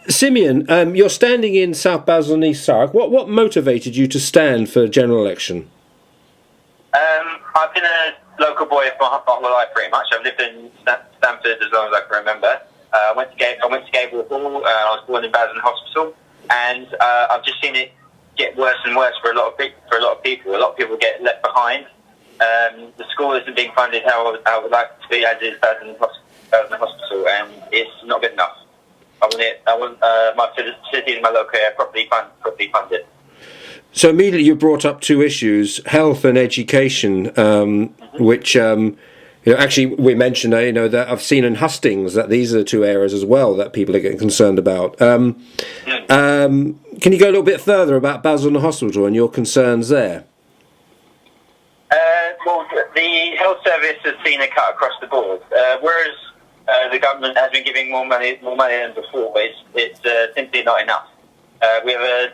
Simeon, you're standing in South Basildon, East Thurrock. What motivated you to stand for general election? I've been a local boy for my whole life, pretty much. I've lived in Stamford as long as I can remember. I went to Gabriel Hall. I was born in Basildon Hospital, and I've just seen it get worse and worse for a lot of people. A lot of people get left behind. The school isn't being funded how I would like it to be, as is Basildon Hospital, and it's not good enough. I want my facilities in my local area properly funded. So immediately you brought up two issues: health and education, which actually we mentioned. That I've seen in Hustings that these are the two areas as well that people are getting concerned about. Can you go a little bit further about Basildon Hospital and your concerns there? Well, the health service has seen a cut across the board, whereas the government has been giving more money than before. It's simply not enough. We have an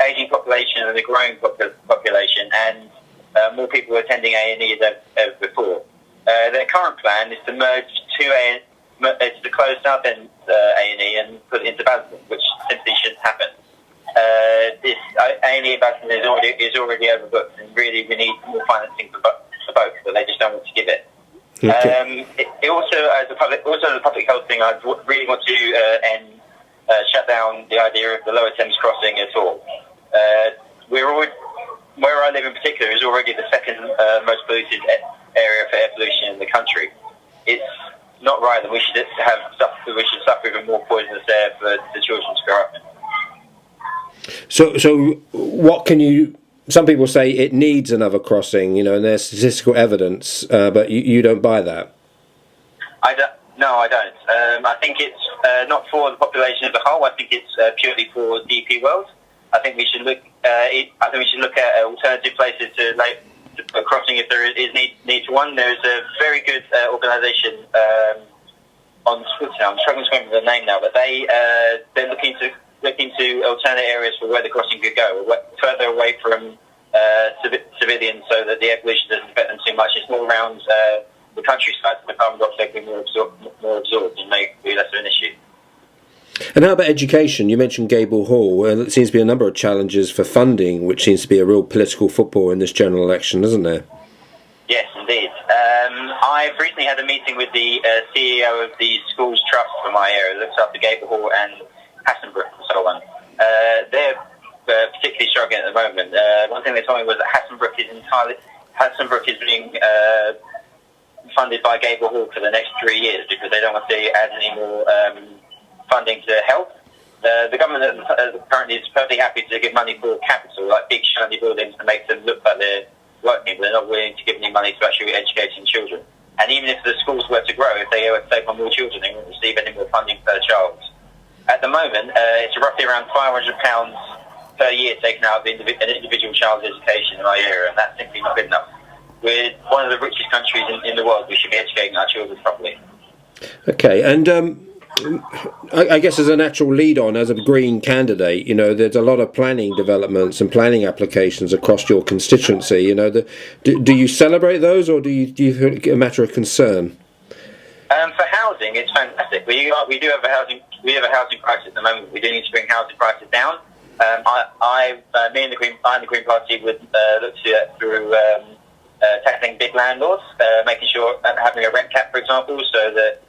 aging population and a growing population, and more people are attending A&E than ever before. Their current plan is to merge to close South End A&E and put it into Basildon, which simply shouldn't happen. This A&E in Basildon is already overbooked, and really we need more financing for both, but they just don't want to give it. Okay. It also, as a public health thing, I really want to shut down the idea of the Lower Thames crossing at all. Where I live in particular is already the second most polluted area for air pollution in the country. It's not right that we should suffer even more poisonous air for the children to grow up in. So what can you? Some people say it needs another crossing, and there's statistical evidence, but you don't buy that. No, I don't. I think it's not for the population as a whole. I think it's purely for DP World. I think we should look. I think we should look at alternative places to put a crossing if there is need for one. There's a very good organisation on Twitter. I'm struggling to remember the name now, but they're looking to alternate areas for where the crossing could go, further away from civilians, so that the air pollution doesn't affect them too much. It's more around the countryside, so the carbon dioxide can be more absorbed and make it less of an issue. And how about education? You mentioned Gabriel Hall. There seems to be a number of challenges for funding, which seems to be a real political football in this general election, isn't there? Yes, indeed. I've recently had a meeting with the CEO of the schools trust for my area, that looks after Gabriel Hall and Hassenbrook and so on. They're particularly struggling at the moment. One thing they told me was that Hassenbrook is being funded by Gabriel Hall for the next 3 years because they don't want to add any more funding to health. The government currently is perfectly happy to give money for capital, like big shiny buildings, to make them look like they're working, but they're not willing to give any money to actually educating children. And even if the schools were to grow, if they were to take on more children, they won't receive any more funding per child. At the moment, it's roughly around £500 per year taken out of an individual child's education in my area, and that's simply not good enough. We're one of the richest countries in the world. We should be educating our children properly. Okay, and I guess as a natural lead-on, as a Green candidate, there's a lot of planning developments and planning applications across your constituency. Do you celebrate those, or do you think a matter of concern? For housing, it's fantastic. We do have a housing crisis at the moment. We do need to bring housing prices down. Me and the Green Party would look to that through tackling big landlords, making sure having a rent cap, for example, so that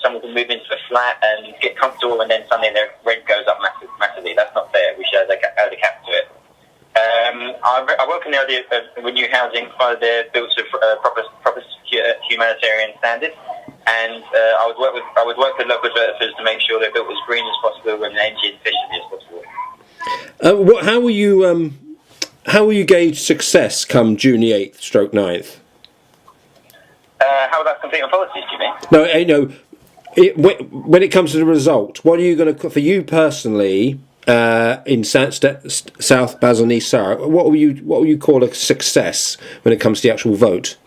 someone can move into a flat and get comfortable, and then suddenly their rent goes up massively. That's not fair. We should add a cap to it. I welcome the idea of new housing, provided they're built to proper humanitarian standards, and I would work with local developers to make sure they're built as green as possible and energy efficiently as possible. How will you gauge success come June 8th, 9th? How about completing policies, do you mean? When it comes to the result, what are you going to, for you personally, in South Basildon, East Thurrock, what will you call a success when it comes to the actual vote?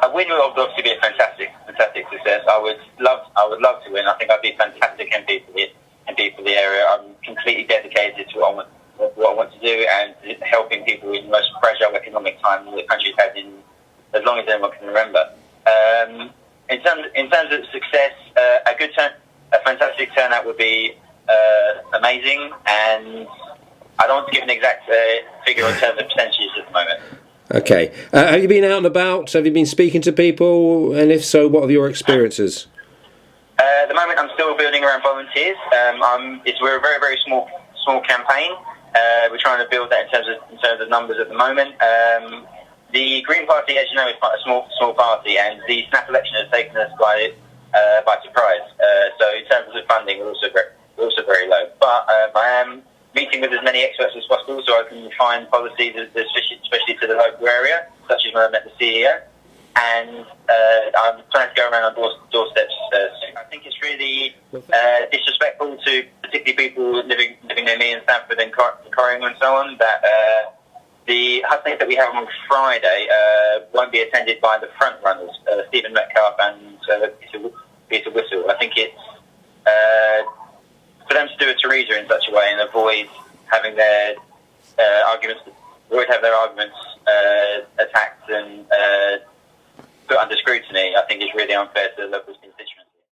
A win would obviously be a fantastic success. I would love to win. I think I'd be a fantastic MP for the area. I'm completely dedicated to what I want to do, and helping people in the most fragile economic time the country's had in as long as anyone can remember. In terms of success, a good amazing, and I don't want to give an exact figure in terms of percentages at the moment. Okay. Have you been out and about? Have you been speaking to people? And if so, what are your experiences? At the moment, I'm still building around volunteers. We're a very, very small campaign. We're trying to build that in terms of numbers at the moment. The Green Party, as you know, is quite a small party, and the snap election has taken us by surprise. So in terms of funding, we're also very low. But I am meeting with as many experts as possible, so I can find policies, especially to the local area, such as when I met the CEO. And I'm trying to go around on doorsteps. I think it's really disrespectful to particularly people living near me in Stamford and Corringham and so on, that the hustings that we have on Friday won't be attended by the front runners, Stephen Metcalfe and Peter Whistle. I think it's for them to do a Theresa in such a way and avoid having their arguments attacked and put under scrutiny, I think is really unfair to the local